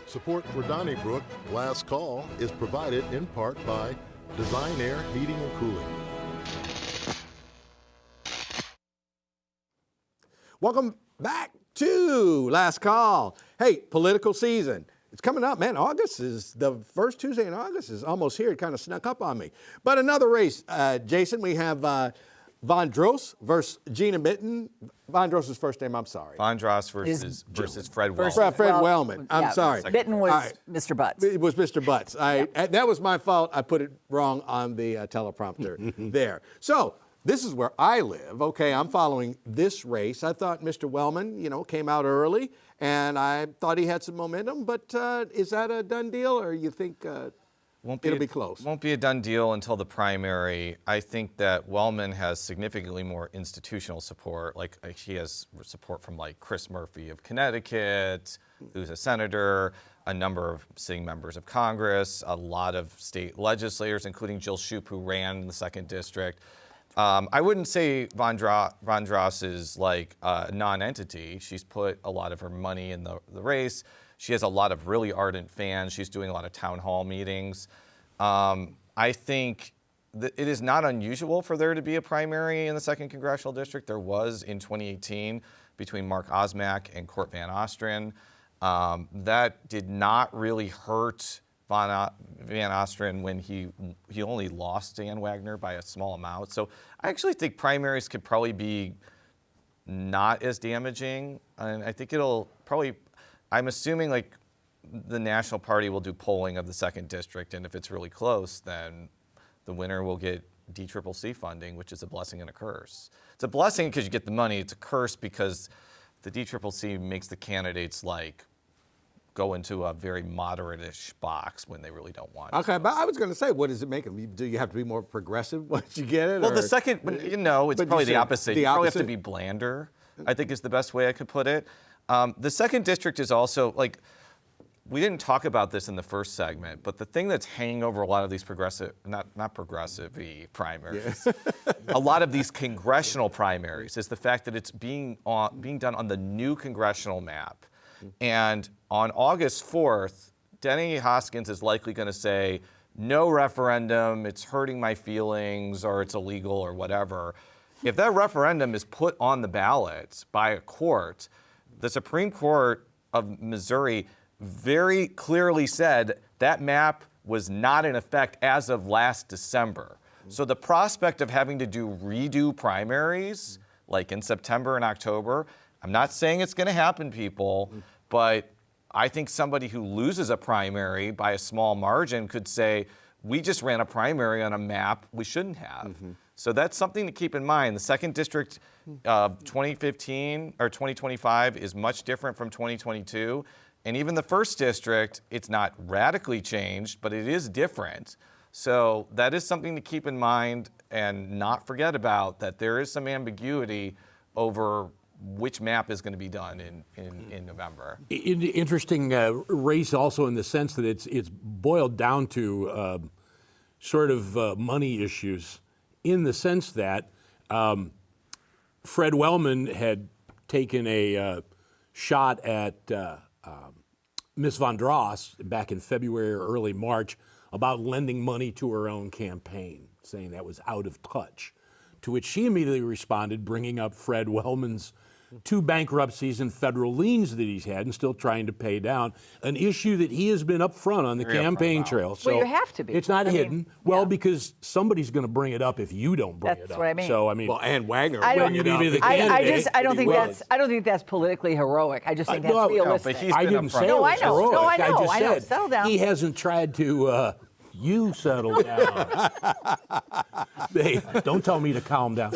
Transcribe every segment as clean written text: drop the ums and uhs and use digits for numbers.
Support for Donnybrook Last Call is provided in part by Design Air Heating and Cooling. Welcome back to Last Call. Hey, political season. It's coming up, man. August is the first Tuesday in August is almost here. It kind of snuck up on me. But another race, Jason, we have VonDross versus Gina Mitten. VonDross's first name, I'm sorry. VonDross versus Fred Wellman. Fred Wellman. I'm sorry. Mitten was Mr. Butts. It was Mr. Butts. That was my fault. I put it wrong on the teleprompter there. So this is where I live. Okay, I'm following this race. I thought Mr. Wellman, came out early, and I thought he had some momentum. But is that a done deal, or you think it'll be close? Won't be a done deal until the primary. I think that Wellman has significantly more institutional support. Like he has support from Chris Murphy of Connecticut, who's a senator, a number of sitting members of Congress, a lot of state legislators, including Jill Shoup, who ran in the 2nd District. I wouldn't say VonDross is like a non-entity. She's put a lot of her money in the race. She has a lot of really ardent fans. She's doing a lot of town hall meetings. I think that it is not unusual for there to be a primary in the 2nd Congressional District. There was in 2018 between Mark Osmak and Court Van Ostrin. That did not really hurt Van Ostrin when he only lost Dan Wagner by a small amount. So I actually think primaries could probably be not as damaging. And I think it'll probably, I'm assuming the National Party will do polling of the 2nd District, and if it's really close, then the winner will get DCCC funding, which is a blessing and a curse. It's a blessing because you get the money. It's a curse because the DCCC makes the candidates go into a very moderate-ish box when they really don't want to. Okay, but I was going to say, what does it make them? Do you have to be more progressive once you get it? Well, the second, it's probably the opposite. You probably have to be blander, I think is the best way I could put it. The 2nd District is also, we didn't talk about this in the first segment, but the thing that's hanging over a lot of these not progressive-y primaries, a lot of these congressional primaries is the fact that it's being done on the new congressional map. And on August 4th, Denny Hoskins is likely going to say, no referendum, it's hurting my feelings, or it's illegal, or whatever. If that referendum is put on the ballot by a court, the Supreme Court of Missouri very clearly said that map was not in effect as of last December. So the prospect of having to redo primaries, in September and October, I'm not saying it's going to happen, people, but I think somebody who loses a primary by a small margin could say, we just ran a primary on a map we shouldn't have. So that's something to keep in mind. The 2nd District of 2015 or 2025 is much different from 2022. And even the 1st District, it's not radically changed, but it is different. So that is something to keep in mind and not forget about, that there is some ambiguity over which map is going to be done in November. Interesting race also in the sense that it's boiled down to sort of money issues, in the sense that Fred Wellman had taken a shot at Miss VonDross back in February or early March about lending money to her own campaign, saying that was out of touch, to which she immediately responded, bringing up Fred Wellman's 2 bankruptcies and federal liens that he's had and still trying to pay down, an issue that he has been up front on the campaign trail. So well, you have to be. It's not hidden. Because somebody's going to bring it up if you don't bring it up. That's what I mean. So well, and Wagner, I don't think that's politically heroic. I just think that's realistic. But he's I been didn't say No, it I was know. heroic. No, I know. just I know. said Settle down. he hasn't tried to. You settle down. Hey, don't tell me to calm down.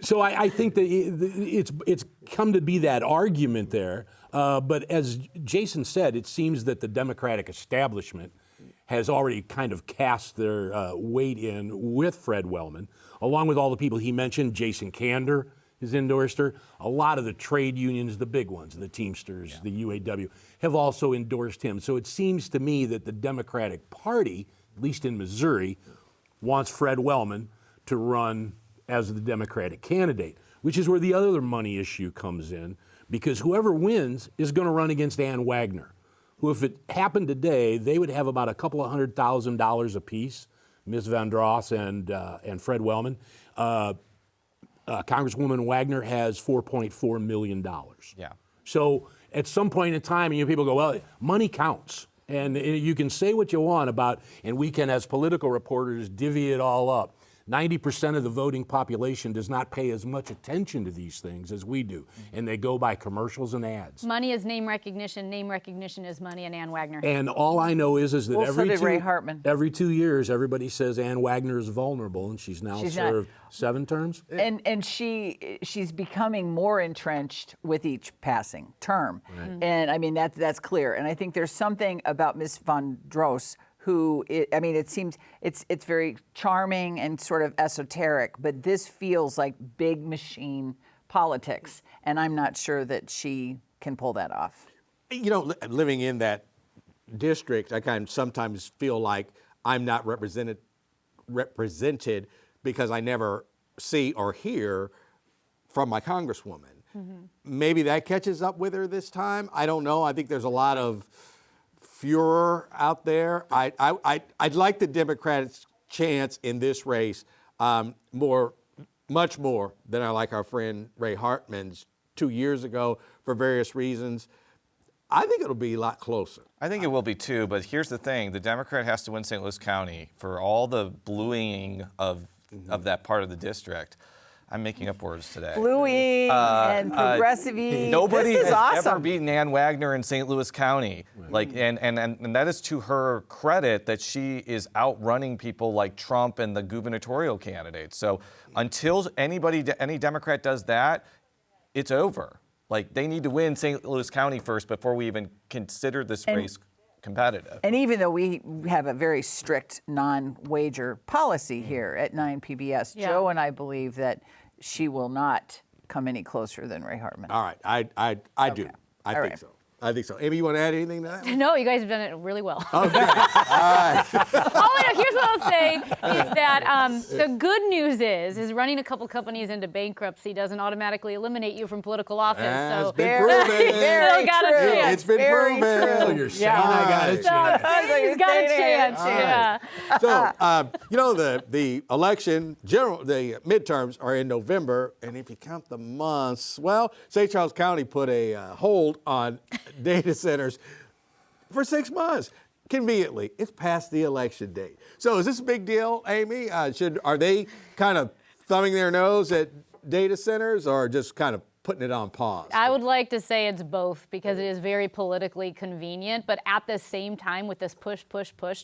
So I think that it's come to be that argument there. But as Jason said, it seems that the Democratic establishment has already kind of cast their weight in with Fred Wellman, along with all the people he mentioned. Jason Kander has endorsed her. A lot of the trade unions, the big ones, the Teamsters, the UAW, have also endorsed him. So it seems to me that the Democratic Party, at least in Missouri, wants Fred Wellman to run as the Democratic candidate, which is where the other money issue comes in, because whoever wins is going to run against Ann Wagner, who, if it happened today, they would have about a couple of $100,000 apiece, Ms. VonDross and Fred Wellman. Congresswoman Wagner has $4.4 million. Yeah. So at some point in time, people go, well, money counts. And you can say what you want about, and we can, as political reporters, divvy it all up. 90% of the voting population does not pay as much attention to these things as we do, and they go by commercials and ads. Money is name recognition is money, and Ann Wagner. And all I know is that every 2 years, everybody says Ann Wagner is vulnerable, and she's served 7 terms. And she's becoming more entrenched with each passing term. Right. And I mean, that's clear. And I think there's something about Ms. VonDross who, it seems it's very charming and sort of esoteric, but this feels like big machine politics, and I'm not sure that she can pull that off. Living in that district, I kind of sometimes feel like I'm not represented because I never see or hear from my congresswoman. Mm-hmm. Maybe that catches up with her this time. I don't know. I think there's a lot of furor out there. I'd like the Democrats' chance in this race much more than I like our friend Ray Hartman's 2 years ago for various reasons. I think it'll be a lot closer. I think it will be too, but here's the thing. The Democrat has to win St. Louis County for all the bluing of that part of the district. I'm making up words today. Bluey and progressive-y. Nobody has awesome. ever beaten Ann Wagner in St. Louis County. Right. And that is to her credit that she is outrunning people like Trump and the gubernatorial candidates. So until any Democrat does that, it's over. They need to win St. Louis County first before we even consider this race competitive. And even though we have a very strict non-wager policy here at 9 PBS, Joe and I believe that she will not come any closer than Ray Hartman. All right, I do. I think so. I think so. Amy, you want to add anything to that? No, you guys have done it really well. Okay. All right. Here's what I'll say is that the good news is running a couple companies into bankruptcy doesn't automatically eliminate you from political office. That's so been proven. Still got a chance. It's been proven. So you're saying I got a chance. He's got a chance. Yeah. So, the election, the midterms are in November, and if you count the months, well, St. Charles County put a hold on data centers for 6 months. Conveniently, it's past the election date. So is this a big deal, Amy? Are they kind of thumbing their nose at data centers or just kind of putting it on pause? I would like to say it's both because it is very politically convenient, but at the same time with this push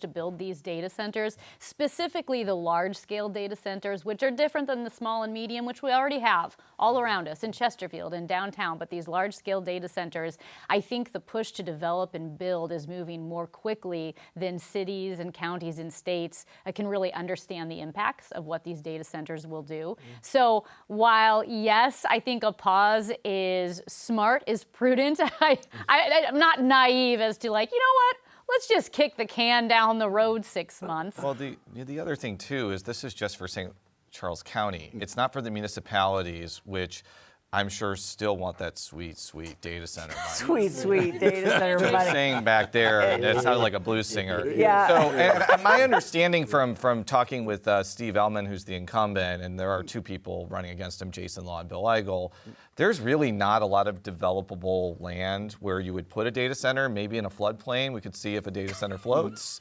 to build these data centers, specifically the large-scale data centers, which are different than the small and medium, which we already have all around us in Chesterfield and downtown, but these large-scale data centers, I think the push to develop and build is moving more quickly than cities and counties and states can really understand the impacts of what these data centers will do. So while, yes, I think a pause is smart, is prudent. I'm not naive as to you know what? Let's just kick the can down the road 6 months. Well, the other thing too is this is just for St. Charles County. It's not for the municipalities, which I'm sure still want that sweet data center money. Sweet data center Just money. saying back there, that sounded like a blues singer. Yeah. So, and my understanding from talking with Steve Wellman, who's the incumbent, and there are 2 people running against him, Jason Law and Bill Eigel, there's really not a lot of developable land where you would put a data center. Maybe in a floodplain, we could see if a data center floats.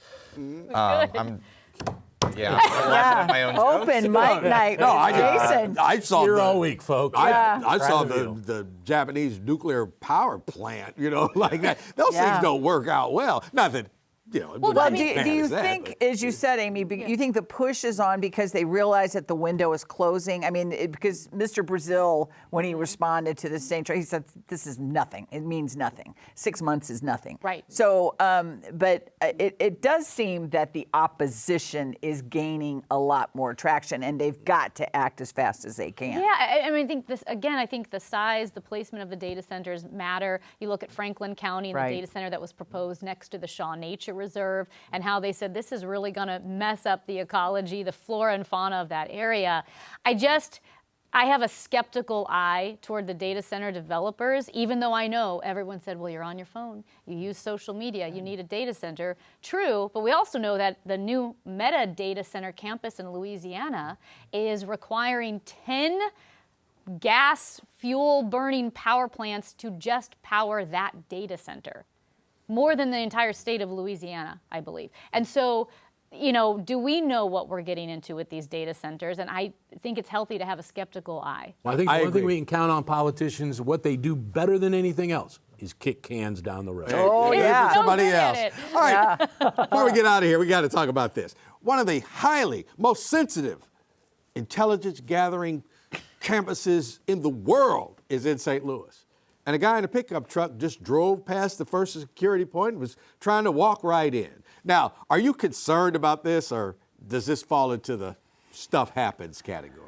Yeah, I'm laughing at my own jokes. Open mic night with Jason. I saw You're all week, folks. I saw the Japanese nuclear power plant, like that. Those things don't work out well. Not that, Well, do you think, as you said, Amy, you think the push is on because they realize that the window is closing? I mean, because Mr. Brazil, when he responded to the St. Charles, he said, this is nothing. It means nothing. 6 months is nothing. Right. So, but it does seem that the opposition is gaining a lot more traction, and they've got to act as fast as they can. Yeah, I think I think the size, the placement of the data centers matter. You look at Franklin County and the data center that was proposed next to the Shaw Nature Reserve, and how they said this is really going to mess up the ecology, the flora and fauna of that area. I have a skeptical eye toward the data center developers, even though I know everyone said, well, you're on your phone, you use social media, you need a data center. True, but we also know that the new Meta data center campus in Louisiana is requiring 10 gas fuel burning power plants to just power that data center. More than the entire state of Louisiana, I believe. And so, you know, do we know what we're getting into with these data centers? And I think it's healthy to have a skeptical eye. Well, I think one thing we can count on politicians, what they do better than anything else is kick cans down the road. Oh, yeah. Somebody So good else. at it. All right. Before we get out of here, we got to talk about this. One of the most sensitive intelligence gathering campuses in the world is in St. Louis. And a guy in a pickup truck just drove past the first security point and was trying to walk right in. Now, are you concerned about this, or does this fall into the stuff happens category?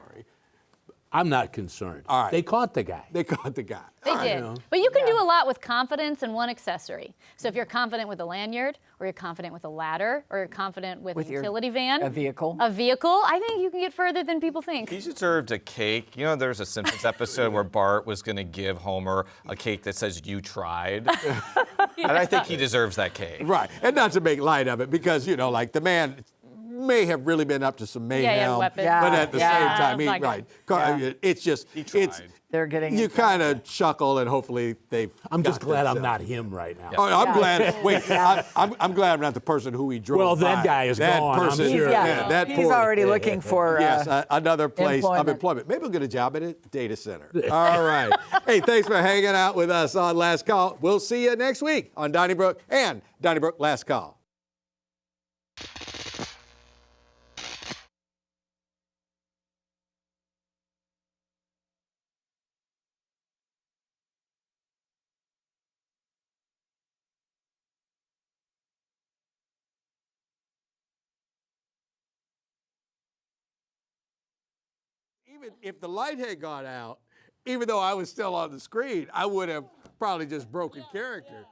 I'm not concerned. All right. They caught the guy. They did. But you can do a lot with confidence and one accessory. So if you're confident with a lanyard, or you're confident with a ladder, or you're confident with a utility van. A vehicle. I think you can get further than people think. He deserved a cake. You know, there's a Simpsons episode where Bart was going to give Homer a cake that says, "You tried." And I think he deserves that cake. Right. And not to make light of it, because, you know, like the man may have really been up to some mayhem, he had weapons. but at the same time, it's not good. it's just, They're getting. you kind of chuckle, and hopefully I'm just glad I'm not him right now. Oh, I'm glad. Wait, I'm glad I'm not the person who he drove. Well, that by. guy is that gone, I'm person, sure. that He's poor, already looking for another place of employment. Maybe we'll get a job at a data center. All right. Hey, thanks for hanging out with us on Last Call. We'll see you next week on Donnybrook and Donnybrook Last Call. Even if the light had gone out, even though I was still on the screen, I would have probably just broken character.